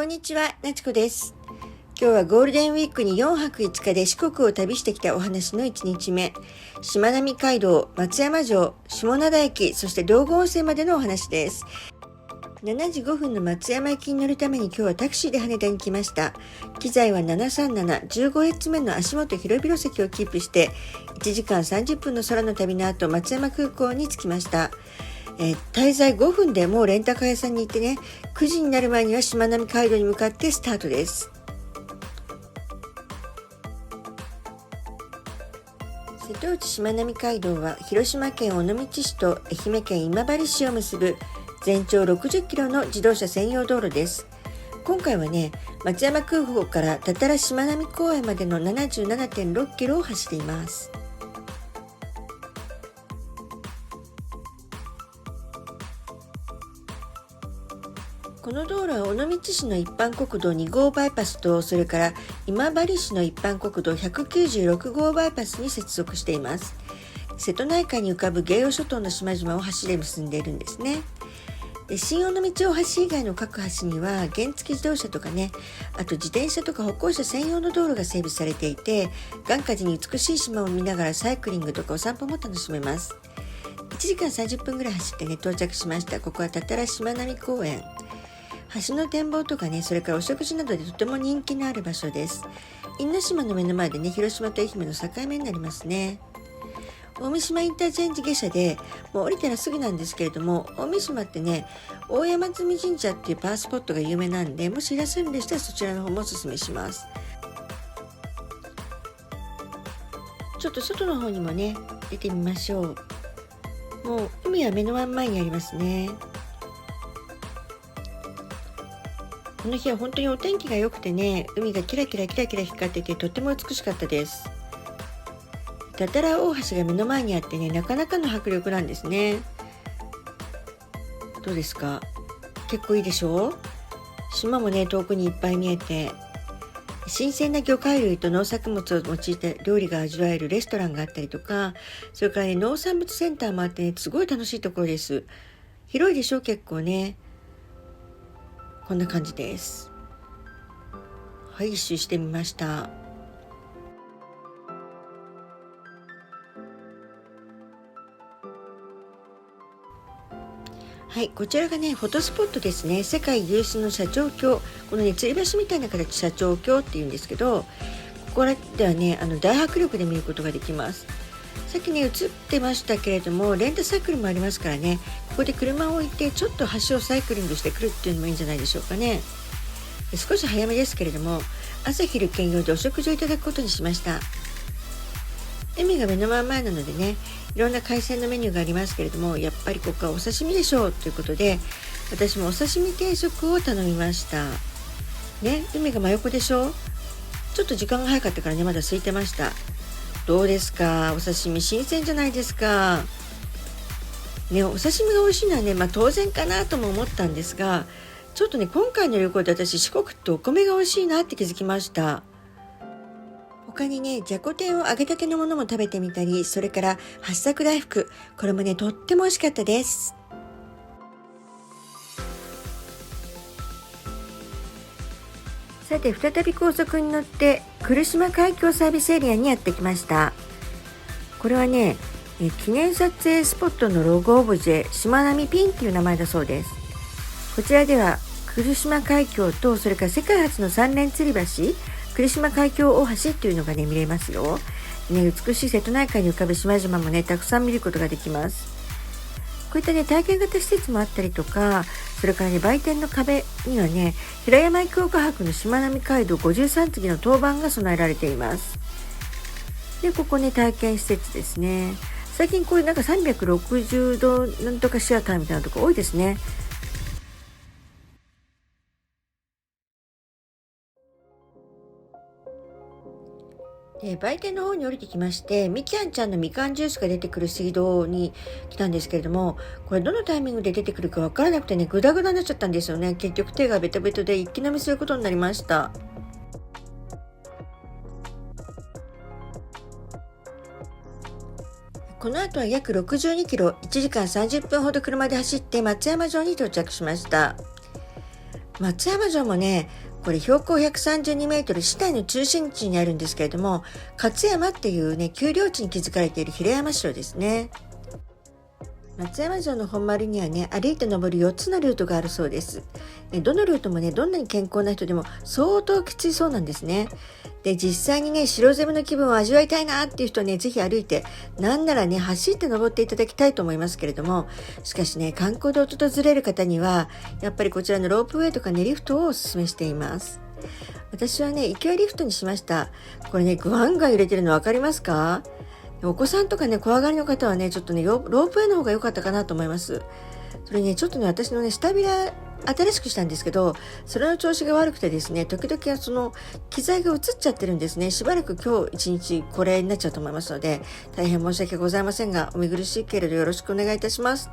こんにちは、なちこです。今日はゴールデンウィークに4泊5日で四国を旅してきたお話の1日目。しまなみ海道、松山城、下灘駅、そして道後温泉までのお話です。7時5分の松山駅に乗るために今日はタクシーで羽田に来ました。機材は737、15列目の足元広々席をキープして、1時間30分の空の旅の後、松山空港に着きました。滞在5分でもうレンタカー屋さんに行ってね、9時になる前にはしまなみ海道に向かってスタートです。瀬戸内しまなみ海道は広島県尾道市と愛媛県今治市を結ぶ全長60キロの自動車専用道路です。今回はね、松山空港から多々良しまなみ公園までの 77.6 キロを走っています。この道路は尾道市の一般国道2号バイパスと、それから今治市の一般国道196号バイパスに接続しています。瀬戸内海に浮かぶ芸予諸島の島々を橋で結んでいるんですね。で、新尾道大橋以外の各橋には原付自動車とかね、あと自転車とか歩行者専用の道路が整備されていて、眼下時に美しい島を見ながらサイクリングとかお散歩も楽しめます。1時間30分ぐらい走ってね、到着しました。ここは多々良しまなみ公園。橋の展望とかね、それからお食事などでとても人気のある場所です。因島の目の前でね、広島と愛媛の境目になりますね。大三島インターチェンジ下車でもう降りたらすぐなんですけれども、大三島ってね、大山積神社っていうパワースポットが有名なんで、もしいらっしゃるんでしたらそちらの方もおすすめします。ちょっと外の方にもね、出てみましょう。もう海は目の真ん前にありますね。この日は本当にお天気が良くてね、海がキラキラキラキラ光っててとっても美しかったです。多々良大橋が目の前にあってね、なかなかの迫力なんですね。どうですか？結構いいでしょう？島もね、遠くにいっぱい見えて、新鮮な魚介類と農作物を用いた料理が味わえるレストランがあったりとか、それからね、農産物センターもあってね、すごい楽しいところです。広いでしょ？結構ね。こんな感じです。はい、一周してみました。はい、こちらがね、フォトスポットですね。世界有数の社長橋。このね、吊り橋みたいな形、社長橋っていうんですけど、ここらではね、大迫力で見ることができます。さっきね、映ってましたけれども、レンタサイクルもありますからね、ここで車を置いてちょっと橋をサイクリングしてくるっていうのもいいんじゃないでしょうかね。少し早めですけれども、朝昼兼用でお食事をいただくことにしました。海が目の真ん前なのでね、いろんな海鮮のメニューがありますけれども、やっぱりここはお刺身でしょうということで、私もお刺身定食を頼みましたね。海が真横でしょ。ちょっと時間が早かったからね、まだ空いてました。どうですか？お刺身新鮮じゃないですかね。お刺身が美味しいのはね、当然かなとも思ったんですが、ちょっとね、今回の旅行で私四国ってお米が美味しいなって気づきました。他にね、じゃこ天を揚げたてのものも食べてみたり、それから八作大福、これもね、とっても美味しかったです。さて、再び高速に乗って来島海峡サービスエリアにやってきました。これはね、記念撮影スポットのロゴオブジェ、しまなみピンっていう名前だそうです。こちらでは来島海峡と、それから世界初の三連吊り橋、来島海峡大橋っていうのがね、見れますよ、ね。美しい瀬戸内海に浮かぶ島々もね、たくさん見ることができます。こういったね、体験型施設もあったりとか、それからね、売店の壁にはね、平山郁岡博のしまなみ海道53次の当番が備えられています。で、ここね、体験施設ですね。最近こういうなんか360度なんとかシアターみたいなとこ多いですね。売店の方に降りてきまして、みきゃんちゃんのみかんジュースが出てくる水道に来たんですけれども、これどのタイミングで出てくるかわからなくてね、グダグダになっちゃったんですよね。結局手がベトベトで一気飲みすることになりました。この後は約62キロ、1時間30分ほど車で走って松山城に到着しました。松山城もね、これ標高132メートル、市内の中心地にあるんですけれども、勝山っていうね、丘陵地に築かれている平山城ですね。松山城の本丸にはね、歩いて登る4つのルートがあるそうです。どのルートもね、どんなに健康な人でも相当きついそうなんですね。で、実際にね、城攻めの気分を味わいたいなっていう人はね、ぜひ歩いて、なんならね、走って登っていただきたいと思いますけれども、しかしね、観光で訪れる方には、やっぱりこちらのロープウェイとかね、リフトをお勧めしています。私はね、勢いリフトにしました。これね、グワンガン揺れてるの分かりますか？お子さんとかね、怖がりの方はね、ちょっとね、ロープウェイの方が良かったかなと思います。それね、ちょっとね、私のね、下ビラ新しくしたんですけど、それの調子が悪くてですね、時々その機材が映っちゃってるんですね。しばらく今日一日これになっちゃうと思いますので、大変申し訳ございませんが、お見苦しいけれどよろしくお願いいたします。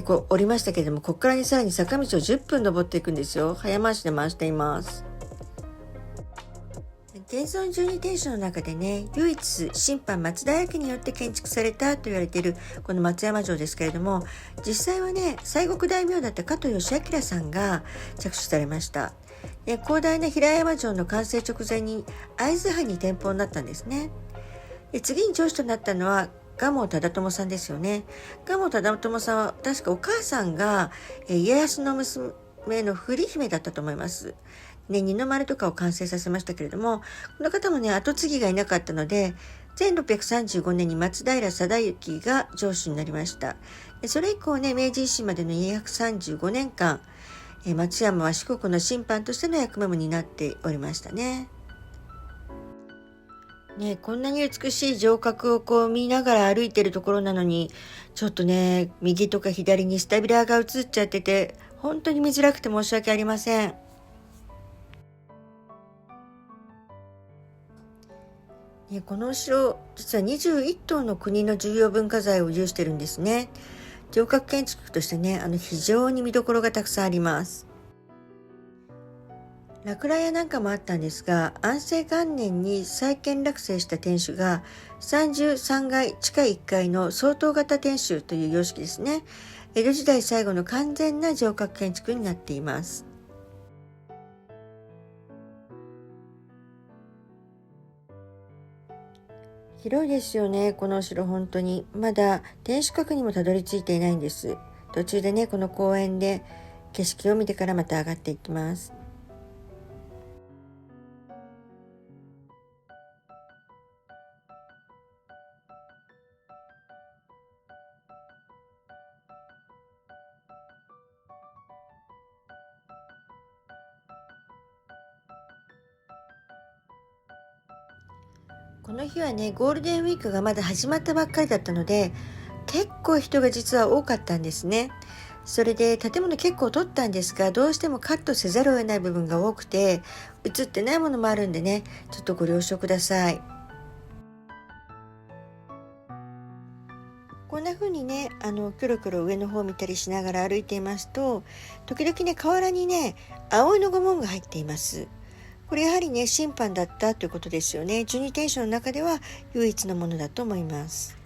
こう降りましたけれども、ここからね、さらに坂道を10分登っていくんですよ。早回しで回しています。現存12天守の中でね、唯一神藩松平家によって建築されたと言われているこの松山城ですけれども、実際はね、西国大名だった加藤義明さんが着手されました。広大な平山城の完成直前に会津藩に転封になったんですね。次に城主となったのは蒲生忠友さんですよね。蒲生忠友さんは確かお母さんが家康の娘の栗姫だったと思います。ね、二の丸とかを完成させましたけれども、この方もね、後継ぎがいなかったので、1635年に松平定行が城主になりました。それ以降ね、明治維新までの235年間、松山は四国の審判としての役目も担っておりましたね。ね、こんなに美しい城郭をこう見ながら歩いてるところなのに、ちょっとね、右とか左にスタビラーが映っちゃってて、本当に見づらくて申し訳ありません。このお城、実は21棟の国の重要文化財を有してるんですね。城郭建築としてね、非常に見どころがたくさんあります。落雷屋なんかもあったんですが、安政元年に再建落成した天守が33階地下1階の相当型天守という様式ですね。江戸時代最後の完全な城郭建築になっています。広いですよね、このお城。本当にまだ天守閣にもたどり着いていないんです。途中でね、この公園で景色を見てからまた上がっていきます。この日はね、ゴールデンウィークがまだ始まったばっかりだったので、結構人が実は多かったんですね。それで建物結構撮ったんですが、どうしてもカットせざるを得ない部分が多くて、映ってないものもあるんでね、ちょっとご了承ください。こんな風にね、キョロキョロ上の方を見たりしながら歩いていますと、時々ね、河原にね、葵の御紋が入っています。これやはりね、審判だったということですよね。12天守の中では唯一のものだと思います。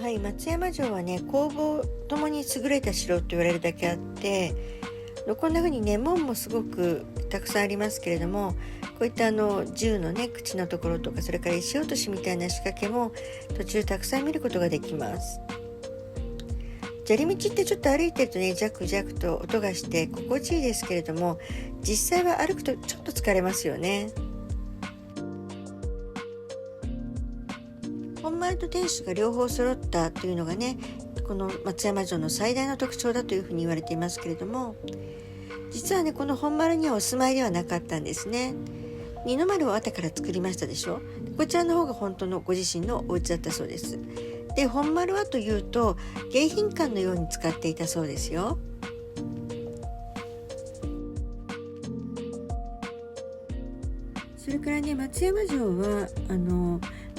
はい、松山城はね、攻防ともに優れた城と言われるだけあって、こんな風にね、門もすごくたくさんありますけれども、こういった銃のね、口のところとか、それから石落としみたいな仕掛けも途中たくさん見ることができます。砂利道ってちょっと歩いてるとね、ジャクジャクと音がして心地いいですけれども、実際は歩くとちょっと疲れますよね。本丸と天守が両方揃ったというのがね、この松山城の最大の特徴だというふうに言われていますけれども、実はね、この本丸にはお住まいではなかったんですね。二の丸を後から作りましたでしょ。こちらの方が本当のご自身のお家だったそうです。で、本丸はというと迎賓館のように使っていたそうですよ。からね、松山城は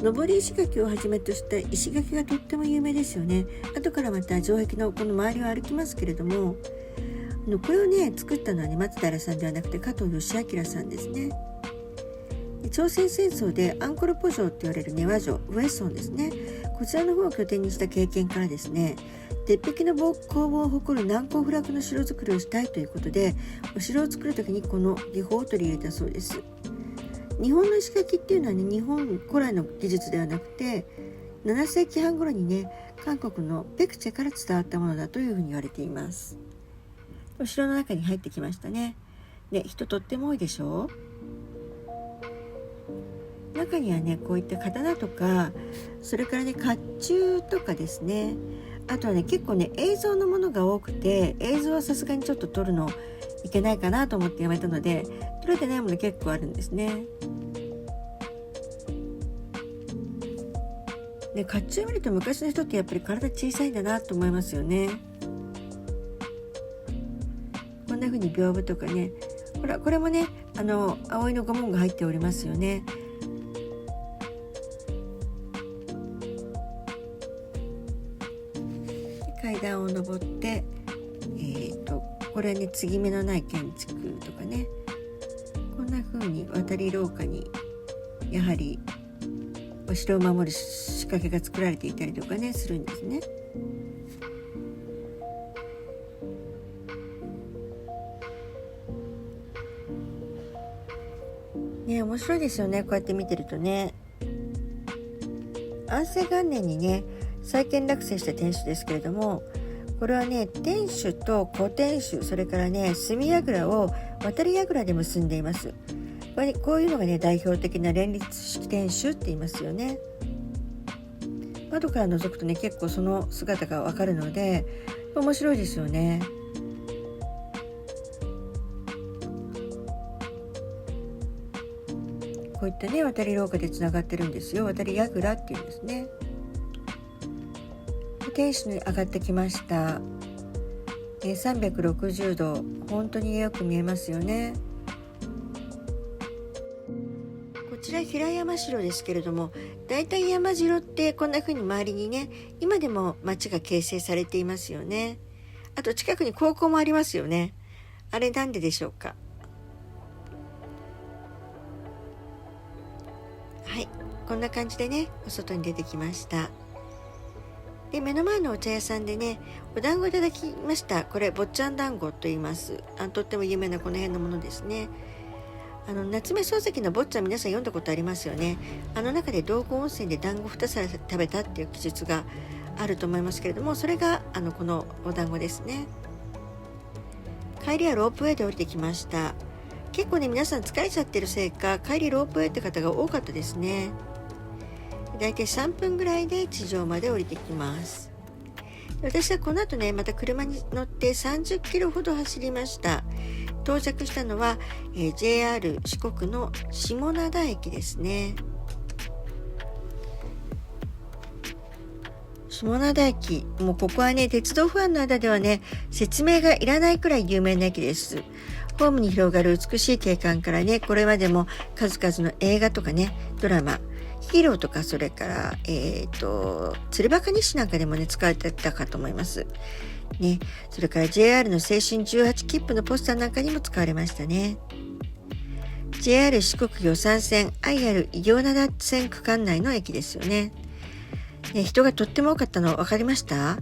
上り石垣をはじめとした石垣がとっても有名ですよね。後からまた城壁のこの周りを歩きますけれども、これをね作ったのはね松平さんではなくて加藤義明さんですね。朝鮮戦争でアンコルポ城と言われるネワ城ウェソンですね、こちらの方を拠点にした経験からですね、鉄壁の攻防を誇る難攻不落の城作りをしたいということで、お城を作るときにこの技法を取り入れたそうです。日本の石垣っていうのはね、日本古来の技術ではなくて7世紀半頃にね韓国のペクチェから伝わったものだというふうに言われています。お城の中に入ってきましたね。で、人とっても多いでしょう。中にはねこういった刀とか、それからね甲冑とかですね、あとはね結構ね映像のものが多くて、映像はさすがにちょっと撮るのいけないかなと思ってやめたので、撮れてないもの結構あるんですね。で、甲冑を見ると昔の人ってやっぱり体小さいんだなと思いますよね。こんな風に屏風とかね、ほらこれもね葵の御紋が入っておりますよね。階段を上って、これはね継ぎ目のない建築とかね、こんな風に渡り廊下にやはりお城を守る仕掛けが作られていたりとかねするんですね。ね、面白いですよね、こうやって見てるとね。安政元年にね再建落成した天守ですけれども、これはね天守と古天守、それからね隅櫓を渡り櫓で結んでいます。こういうのがね代表的な連立式天守って言いますよね。窓から覗くとね結構その姿がわかるので面白いですよね。こういったね渡り廊下でつながってるんですよ。渡り櫓っていうんですね。天守に上がってきました。360度本当によく見えますよね。こちら平山城ですけれども、だいたい山城ってこんな風に周りにね今でも町が形成されていますよね。あと近くに高校もありますよね。あれなんででしょうか。はい、こんな感じでねお外に出てきました。で、目の前のお茶屋さんでねお団子いただきました。これ坊ちゃん団子と言います。とっても有名なこの辺のものですね。夏目漱石の坊ちゃん、皆さん読んだことありますよね。中で道後温泉で団子2皿食べたっていう記述があると思いますけれども、それがこのお団子ですね。帰りはロープウェイで降りてきました。結構ね皆さん疲れちゃってるせいか帰りロープウェイって方が多かったですね。だいたい3分ぐらいで地上まで降りてきます。私はこの後ねまた車に乗って30キロほど走りました。到着したのは、JR 四国の下灘駅ですね。下灘駅、もうここはね鉄道ファンの間ではね説明がいらないくらい有名な駅です。ホームに広がる美しい景観からね、これまでも数々の映画とかねドラマ、ヒーローとか、それから鶴葉日誌なんかでもね使われてたかと思いますね。それから JR の青春18切符のポスターなんかにも使われましたね。 JR 四国予讃線 IR 異形灘線区間内の駅ですよね。人がとっても多かったの分かりました？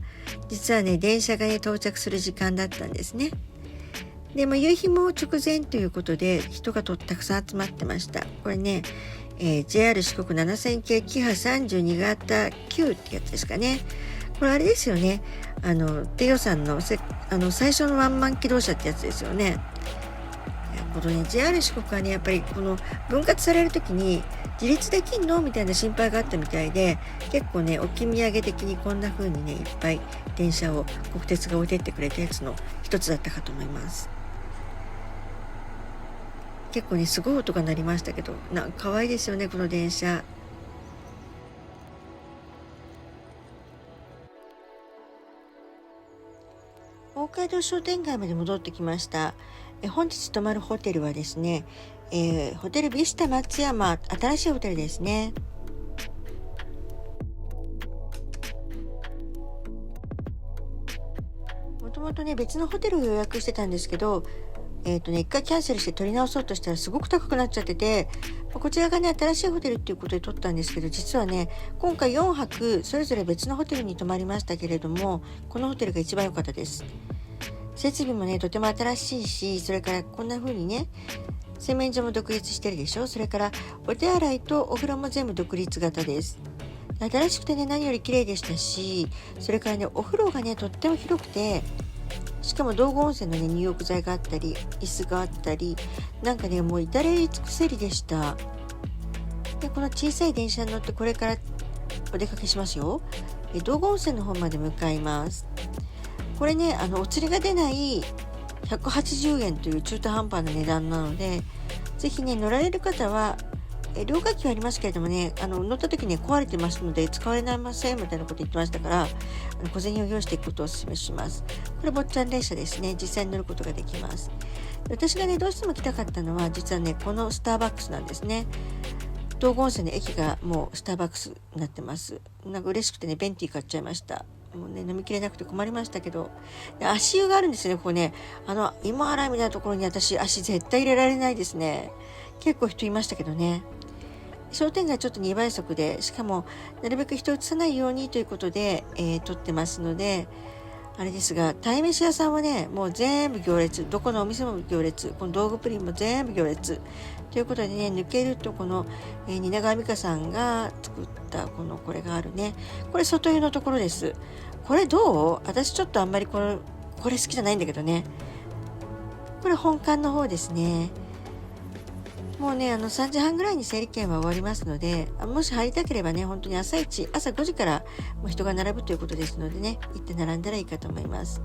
実はね電車がね到着する時間だったんですね。で、夕日も直前ということで人がたくさん集まってました。これね、JR 四国7000系キハ32型9ってやつですかね。これあれですよね、低予算の最初のワンマン機動車ってやつですよね。このね JR 四国はねやっぱりこの分割される時に自立できんのみたいな心配があったみたいで、結構ね置き土産的にこんな風にねいっぱい電車を国鉄が置いてってくれたやつの一つだったかと思います。結構ねすごい音が鳴りましたけど、可愛いですよねこの電車。大街道商店街まで戻ってきました。本日泊まるホテルはですね、ホテルビスタ松山、新しいホテルですね。もともとね別のホテルを予約してたんですけど、一回キャンセルして取り直そうとしたらすごく高くなっちゃってて、こちらがね新しいホテルっていうことで取ったんですけど、実はね今回4泊それぞれ別のホテルに泊まりましたけれども、このホテルが一番良かったです。設備もねとても新しいし、それからこんな風にね洗面所も独立してるでしょ。それからお手洗いとお風呂も全部独立型です。新しくてね何より綺麗でしたし、それからねお風呂がねとっても広くて、しかも道後温泉のね入浴剤があったり椅子があったり、なんかねもう至れり尽くせりでした。でこの小さい電車に乗ってこれからお出かけしますよ。道後温泉の方まで向かいます。これねお釣りが出ない180円という中途半端な値段なので、ぜひね乗られる方は両替機はありますけれどもね、乗った時に壊れてますので使われませんみたいなこと言ってましたから、小銭を用意していくことをお勧めします。これ坊ちゃん列車ですね。実際に乗ることができます。私がねどうしても来たかったのは実はねこのスターバックスなんですね。道後温泉の駅がもうスターバックスになってます。なんか嬉しくてねベンティー買っちゃいました。もうね飲みきれなくて困りましたけど、足湯があるんですね。ここね芋洗いみたいなところに私足絶対入れられないですね。結構人いましたけどね。商店街ちょっと2倍速で、しかもなるべく人を移さないようにということで、撮ってますのであれですが、鯛めし屋さんはねもう全部行列、どこのお店も行列、この道具プリンも全部行列ということでね、抜けるとこの、蜷川美香さんが作ったこれがあるね、これ外湯のところです。これどう？私ちょっとあんまりこれ好きじゃないんだけどね。これ本館の方ですね。もうね3時半ぐらいに整理券は終わりますので、もし入りたければね本当に朝5時からもう人が並ぶということですのでね、行って並んだらいいかと思います。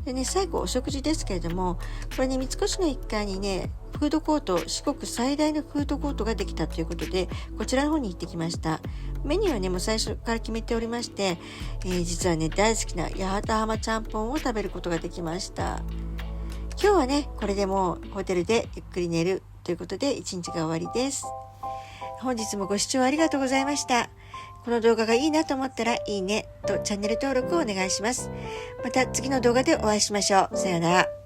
でね、最後お食事ですけれども、これね三越の1階にねフードコート、四国最大のフードコートができたということで、こちらの方に行ってきました。メニューはねもう最初から決めておりまして、実はね大好きな八幡浜ちゃんぽんを食べることができました。今日はねこれでもうホテルでゆっくり寝るということで一日が終わりです。本日もご視聴ありがとうございました。この動画がいいなと思ったらいいねとチャンネル登録をお願いします。また次の動画でお会いしましょう。さようなら。